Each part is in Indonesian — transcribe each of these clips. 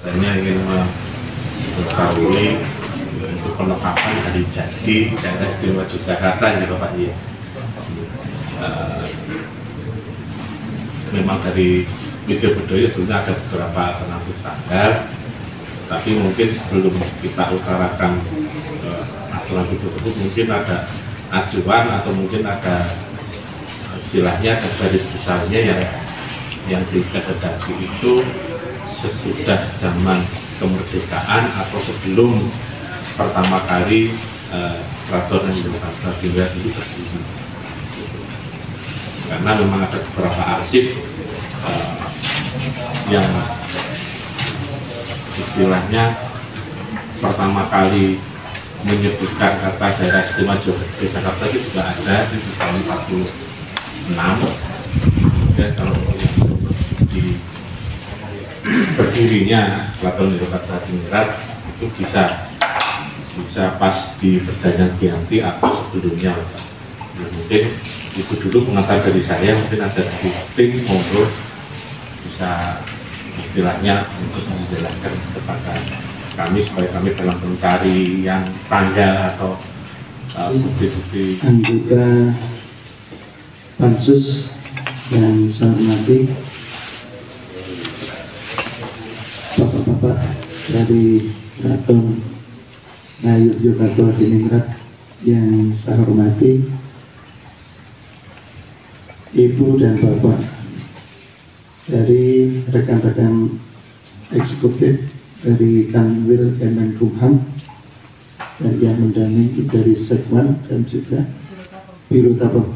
Biasanya ingin mengetahui untuk penetapan hari jadi daerah istimewa Yogyakarta ya Bapak ya. Memang dari Widjobodoyo sebenarnya ada beberapa alternatif tanggal, tapi mungkin sebelum kita utarakan alternatif tersebut mungkin ada acuan atau mungkin ada istilahnya garis besarnya yang dikehendaki itu sesudah zaman kemerdekaan atau sebelum pertama kali peraturan Yogyakarta itu berdiri. Karena memang ada beberapa arsip yang istilahnya pertama kali menyebutkan kata daerah istimewa Yogyakarta itu juga ada di tahun 46. Dan kalau di berdirinya Keraton Yogyakarta itu bisa pas di Perjanjian Giyanti atau sebelumnya. Ya, mungkin itu dulu pengantar dari saya, mungkin ada di tim monggo bisa istilahnya untuk menjelaskan kepada kami supaya kami dalam mencari yang tanggal atau bukti-bukti. Anggota Pansus yang saya hormati, bapak-bapak dari Keraton Ngayuk Yogyakarta Diningrat yang saya hormati, Ibu dan Bapak dari rekan-rekan eksekutif dari Kanwil Kemenkumham dan yang mendampingi dari Sekman dan juga Biro Tabung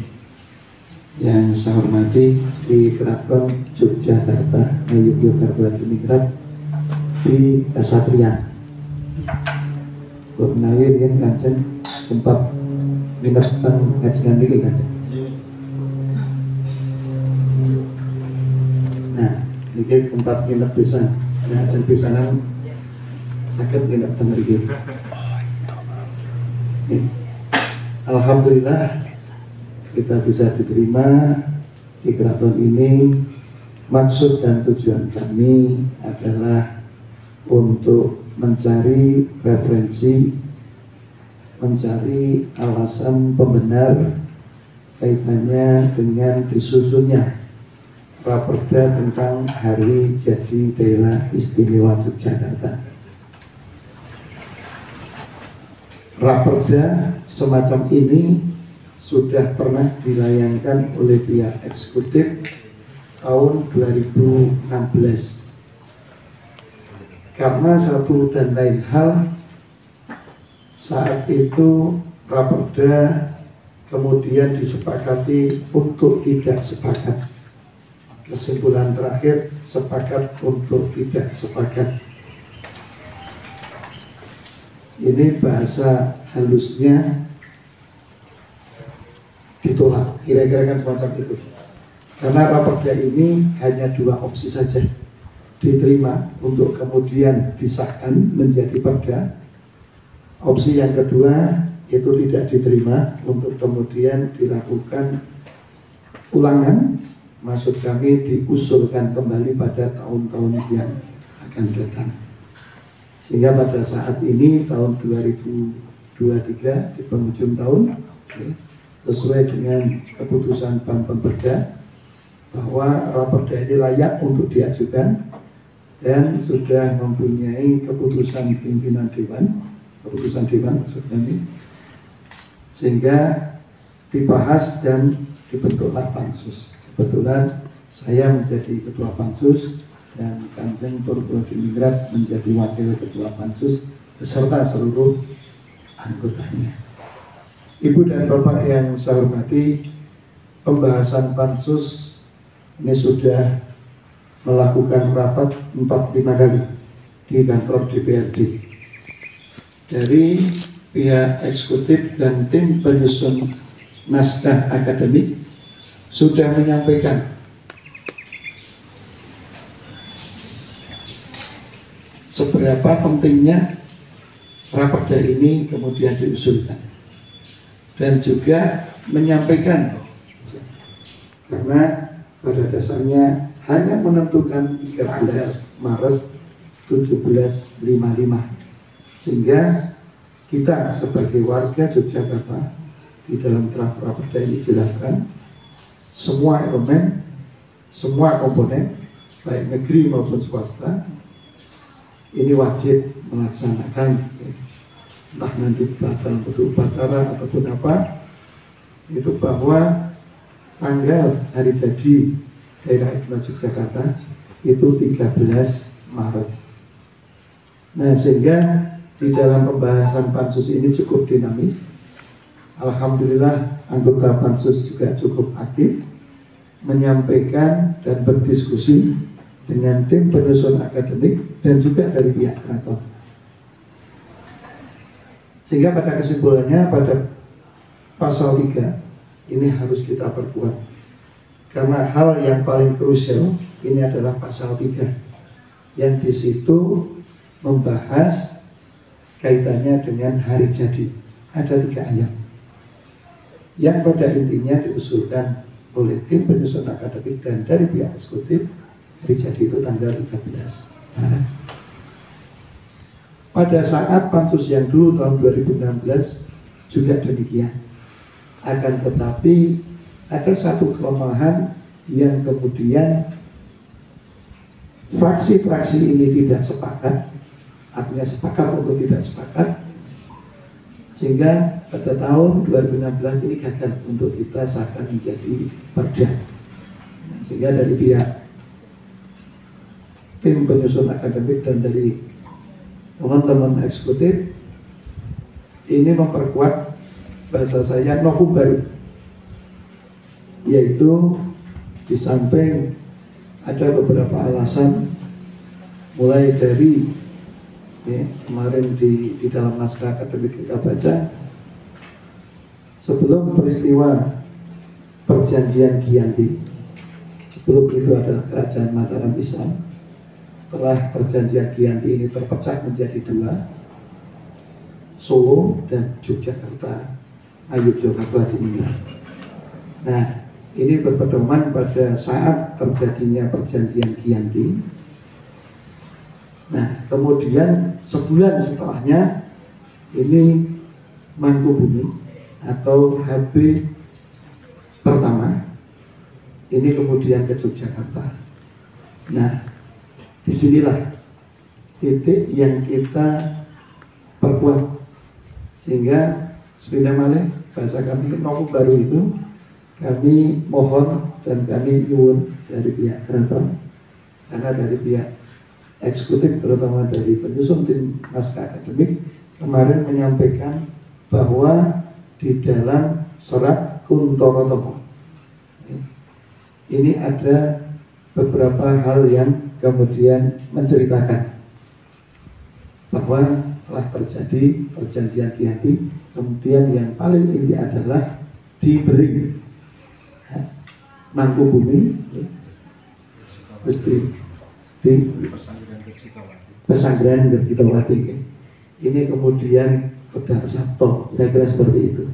yang saya hormati di Keraton Yogyakarta Ngayuk Yogyakarta Diningrat di Kesatrian. Kok menawi yang Kanjeng sempat minat ngajian ini Kanjeng. Nah, ini tempat nginep bisa, ngajian pisanan sakit nginep tengah ini. Alhamdulillah kita bisa diterima di keraton ini. Maksud dan tujuan kami adalah untuk mencari referensi, mencari alasan pembenar kaitannya dengan disusunnya Raperda tentang Hari Jadi Daerah Istimewa Yogyakarta. Raperda semacam ini sudah pernah dilayangkan oleh pihak eksekutif tahun 2016. Karena satu dan lain hal, saat itu Raperda kemudian disepakati untuk tidak sepakat. Kesimpulan terakhir sepakat untuk tidak sepakat. Ini bahasa halusnya ditolak, kira-kira kan semacam itu. Karena Raperda ini hanya dua opsi saja, diterima untuk kemudian disahkan menjadi perda. Opsi yang kedua itu tidak diterima untuk kemudian dilakukan ulangan, maksud kami diusulkan kembali pada tahun-tahun yang akan datang. Sehingga pada saat ini tahun 2023 di penghujung tahun, sesuai dengan keputusan Bank Pemberda bahwa Raperda ini layak untuk diajukan dan sudah mempunyai keputusan pimpinan dewan, keputusan dewan maksud kami, sehingga dibahas dan dibentuklah pansus. Kebetulan saya menjadi ketua pansus dan Kanjeng Purwodiningrat menjadi wakil ketua pansus beserta seluruh anggotanya. Ibu dan Bapak yang saya hormati, pembahasan pansus ini sudah melakukan rapat 4-5 kali di kantor DPRD. Dari pihak eksekutif dan tim penyusun naskah akademik sudah menyampaikan seberapa pentingnya Raperda ini kemudian diusulkan, dan juga menyampaikan karena pada dasarnya hanya menentukan 13 Maret 1755. Sehingga kita sebagai warga Yogyakarta di dalam draft Raperda ini jelaskan semua elemen, semua komponen baik negeri maupun swasta ini wajib melaksanakan, entah nanti dalam bentuk upacara ataupun apa, itu bahwa tanggal hari jadi daerah istimewa Yogyakarta itu 13 Maret. Nah, sehingga di dalam pembahasan pansus ini cukup dinamis. Alhamdulillah anggota pansus juga cukup aktif menyampaikan dan berdiskusi dengan tim penyusun akademik dan juga dari pihak keraton. Sehingga pada kesimpulannya pada pasal 3 ini harus kita perkuat. Karena hal yang paling krusial ini adalah pasal 3 yang di situ membahas kaitannya dengan hari jadi. Ada 3 ayat yang pada intinya diusulkan oleh tim penyusun akademik dan dari pihak eksekutif. Hari jadi itu tanggal 13 Maret. Pada saat pansus yang dulu tahun 2016 juga demikian. Akan tetapi ada satu kelemahan yang kemudian fraksi-fraksi ini tidak sepakat, artinya sepakat untuk tidak sepakat, sehingga pada tahun 2016 ini gagal untuk kita sahkan menjadi perda. Sehingga dari pihak tim penyusun akademik dan dari teman-teman eksekutif ini memperkuat bahasa saya novum baru, yaitu di samping ada beberapa alasan mulai dari kemarin di dalam naskah akademik kita baca, sebelum peristiwa perjanjian Giyanti, sebelum itu adalah kerajaan Mataram Islam. Setelah perjanjian Giyanti ini terpecah menjadi 2, Solo dan Yogyakarta, Yogyakarta ditinggal. Nah, ini berpedoman pada saat terjadinya perjanjian Giyanti. Nah, kemudian sebulan setelahnya ini Mangkubumi atau HB pertama ini kemudian ke Yogyakarta. Nah, disinilah titik yang kita perkuat, sehingga sepeda malih bahasa kami novum baru itu kami mohon dan kami nyuwun dari pihak keraton, karena dari pihak eksekutif terutama dari penyusun tim naskah akademik kemarin menyampaikan bahwa di dalam serat Kuntoro Tomo ini ada beberapa hal yang kemudian menceritakan bahwa telah terjadi perjanjian Giyanti, kemudian yang paling inti adalah diberi Mangkubumi, terus di Pesanggrahan Gertitawati. Ini kemudian Kodar Sabto, kira-kira seperti itu.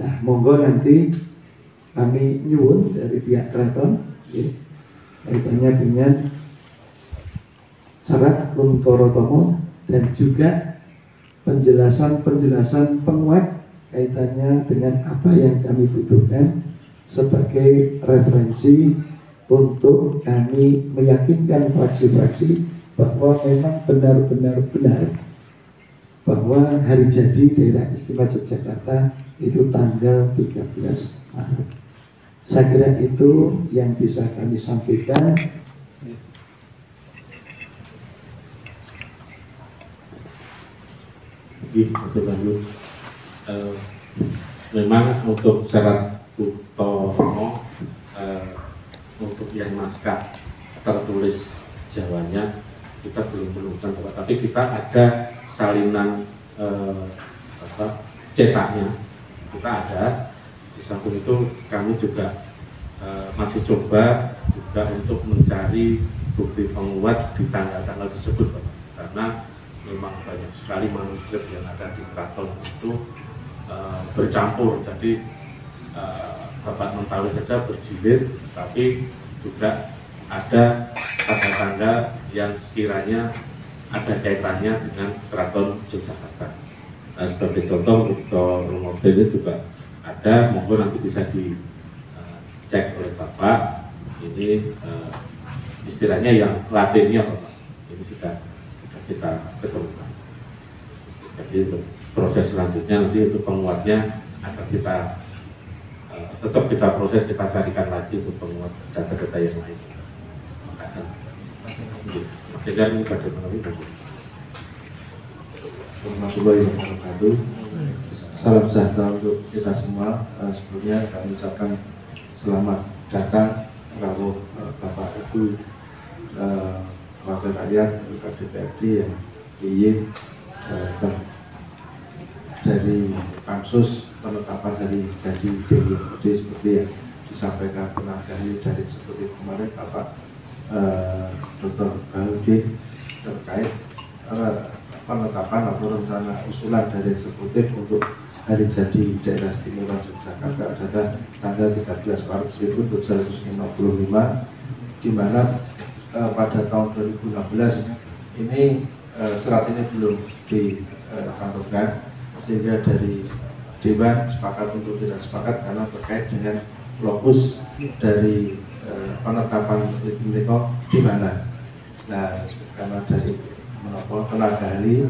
Nah, monggo nanti kami nyuwun dari pihak keraton kaitannya dengan syarat Kuntoro Tomo dan juga penjelasan penguat kaitannya dengan apa yang kami butuhkan sebagai referensi untuk kami meyakinkan fraksi-fraksi bahwa memang benar-benar benar bahwa hari jadi daerah istimewa Yogyakarta itu tanggal 13 Maret. Saya kira itu yang bisa kami sampaikan. Memang untuk syarat Kuntoro untuk yang naskah tertulis Jawanya kita belum menemukan, tapi kita ada salinan cetaknya, kita ada. Di samping itu kami juga masih coba juga untuk mencari bukti penguat di tanggal-tanggal tersebut, karena memang banyak sekali manuskrip yang ada di keraton itu bercampur. Jadi Bapak mengetahui saja berjilid, tapi juga ada tanda-tanda yang sekiranya ada kaitannya dengan Keraton Yogyakarta. Nah, sebagai contoh untuk model ini juga ada, monggo nanti bisa dicek oleh Bapak. Ini istilahnya yang latinnya Bapak, ini sudah kita ketemukan. Jadi untuk proses selanjutnya nanti untuk penguatnya akan kita tetap kita proses, kita carikan lagi untuk penguat data-data yang lain. Sehingga ini bagaimana ini? Warahmatullahi wabarakatuh. Salam sejahtera untuk kita semua. Sebelumnya kami ucapkan selamat datang rawuh Bapak Ibu Wakil Rakyat DPRD yang ingin dari pansus penetapan hari jadi DPRD seperti yang disampaikan tenaga ahli dari seperti kemarin Bapak Dr. Baharudin terkait penetapan atau rencana usulan dari eksekutif untuk hari jadi daerah istimewa Yogyakarta adalah tanggal 13 Maret 1755, di mana pada tahun 2016 ini serat ini belum dicantumkan, sehingga dari Dewan sepakat untuk tidak sepakat karena terkait dengan lokus dari penetapan mereka di mana. Nah, karena dari tenaga ahli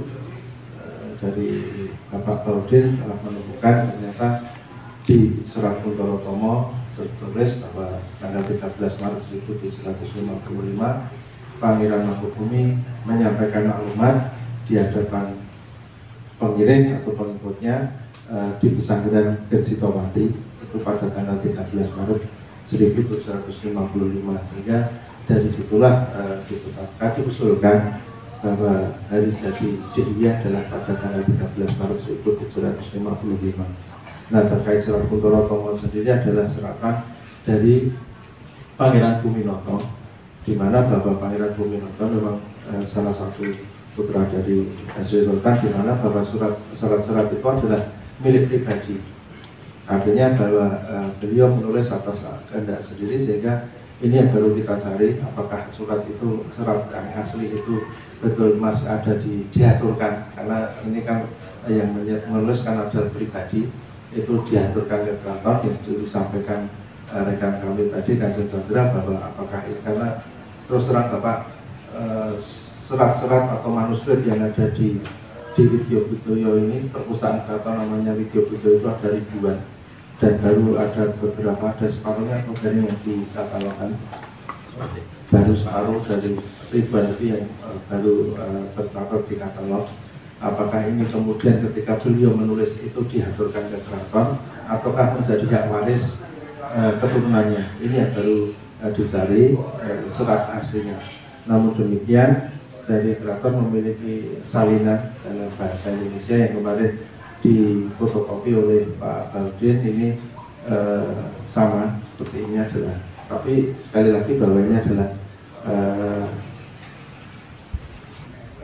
dari Bapak Baharudin telah menemukan ternyata di Serat Kuntoro Tomo tertulis bahwa tanggal 13 Maret 1755 Pangeran Mangkubumi menyampaikan maklumat di hadapan pengiring atau pengikutnya di pesantren Gersitowati itu pada tanggal 13 Maret 1755, sehingga dari situlah ditetapkan diusulkan bahwa hari jadi DIY adalah pada tanggal 13 Maret 1755. Nah, terkait Serat Kuntoro Tomo sendiri adalah seratan dari Pangeran Buminoto, di mana Bapak Pangeran Buminoto memang salah satu putra dari Sultan, di mana bahwa surat-surat itu adalah milik pribadi. Artinya bahwa beliau menulis atas kehendak sendiri, sehingga ini yang baru kita cari apakah surat itu, surat yang asli itu betul masih ada diaturkan, karena ini kan yang menulis kan ada pribadi, itu diaturkan ke keraton, yang disampaikan rekan kami tadi Kanjeng Chandra bahwa apakah ini, karena terus terang Bapak serat-serat atau manuskrip yang ada di Widyo Budoyo ini, perpustakaan keraton namanya Widyo Budoyo itu ada ribuan, dan baru ada beberapa, ada separuhnya kemudian yang dikatalogkan, baru separuh dari ribuan lebih yang baru tercatat di katalog. Apakah ini kemudian ketika beliau menulis itu diaturkan ke keraton ataukah menjadi hak waris keturunannya? Ini yang baru dicari serat aslinya. Namun demikian, dari keraton memiliki salinan dalam bahasa Indonesia yang kemarin difotokopi oleh Pak Baharudin, ini sama seperti ini adalah, tapi sekali lagi bahwa ini adalah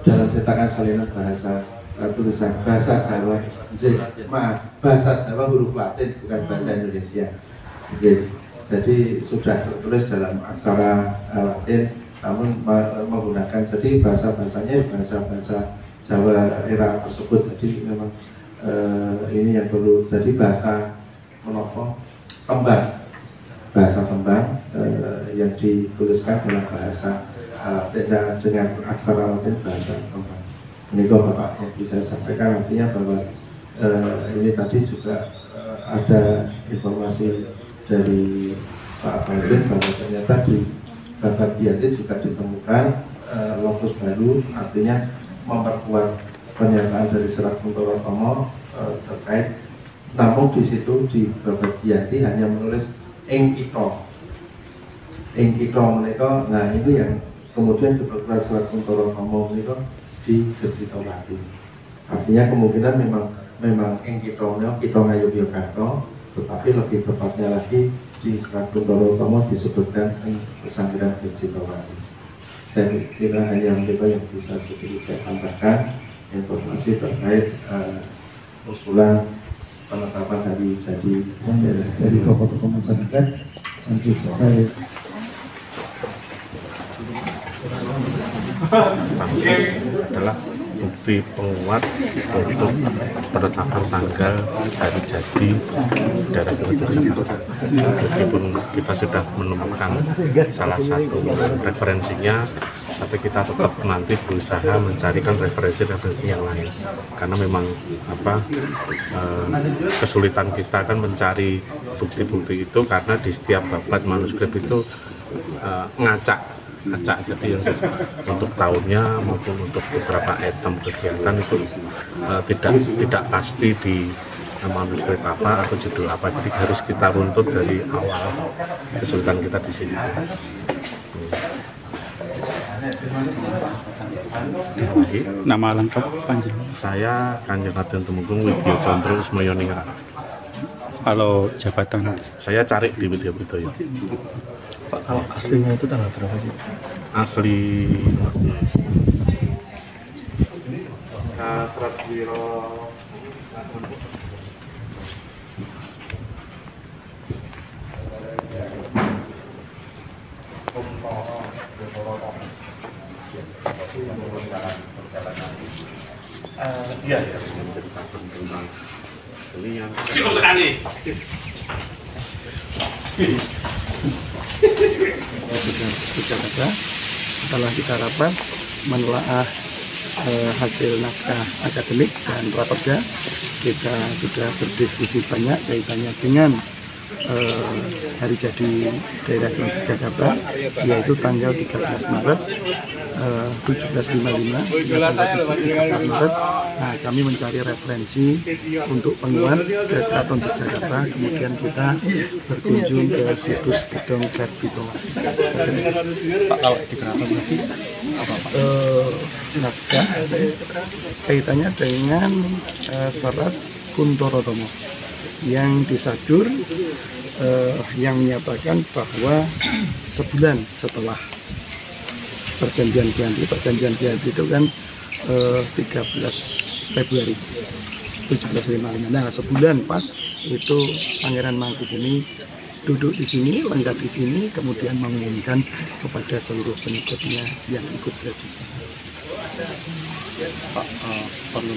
dalam cetakan salinan bahasa tulisan bahasa Jawa, bahasa Jawa huruf Latin, bukan bahasa Indonesia. Jadi sudah tertulis dalam aksara Latin, namun menggunakan jadi bahasa-bahasanya bahasa-bahasa Jawa era tersebut. Jadi memang ini yang perlu, jadi bahasa menopong tembang, bahasa tembang yang dituliskan dalam bahasa dengan aksara Latin, bahasa tembang. Ini kok Bapak yang bisa sampaikan, artinya bahwa ini tadi juga ada informasi dari Pak Baharudin bahwa ternyata di Babat Giyanti juga ditemukan lokus baru, artinya memperkuat pernyataan dari Serat Kuntoro Tomo terkait, namun di situ di Babat Giyanti hanya menulis ing kita mereka. Nah, ini yang kemudian diperkuat Serat Kuntoro Tomo mereka di Gersitowati. Artinya kemungkinan memang ing kita Ngayogyakarta, tetapi lebih tepatnya lagi di Serat Kuntoro Tomo disebutkan pesantren Gersitowati. Saya kira hanya mereka yang bisa sedikit saya tambahkan informasi terkait usulan penetapan hari jadi dari tokoh-tokoh masyarakat. Lanjut saya pansus adalah bukti penguat untuk penetapan tanggal hari jadi daerah Yogyakarta. Meskipun kita sudah menemukan salah satu referensinya, tapi kita tetap nanti berusaha mencarikan referensi-referensi yang lain, karena memang kesulitan kita kan mencari bukti-bukti itu, karena di setiap babat manuskrip itu ngacak, jadi untuk tahunnya maupun untuk beberapa item kegiatan itu tidak pasti di manuskrip apa atau judul apa, jadi harus kita runtut dari awal. Kesulitan kita di sini. Nama lengkap Kanjeng? Saya Kanjeng Raden Tumenggung Widya Candra Ismayoningrat. Kalau jabatan? Saya cari di Widya Widoyo. Pak, kalau aslinya itu tanggal berapa sih? Asli Seratwiro iya, menceritakan tentang senian. Cukup sekali. Jakarta. Setelah kita rapat menelaah hasil naskah akademik dan prakerja, kita sudah berdiskusi banyak kaitannya dengan hari jadi daerah istimewa Jakarta, yaitu tanggal 13 Maret 1755 hingga tanggal 13 Maret. Nah, kami mencari referensi untuk penguat ke Keraton Yogyakarta, kemudian kita berkunjung ke situs Gedong Karsitola. Pak, kalau di keraton berarti apa Pak? Naskah kaitannya dengan serat Kuntoro Tomo yang disadur, yang menyatakan bahwa sebulan setelah perjanjian Giyanti itu kan 13 Februari 1755. Nah, sebulan pas itu Pangeran Mangkubumi duduk di sini, lengkap di sini, kemudian mengumumkan kepada seluruh pengikutnya yang ikut ke Jogja. Pak, perlu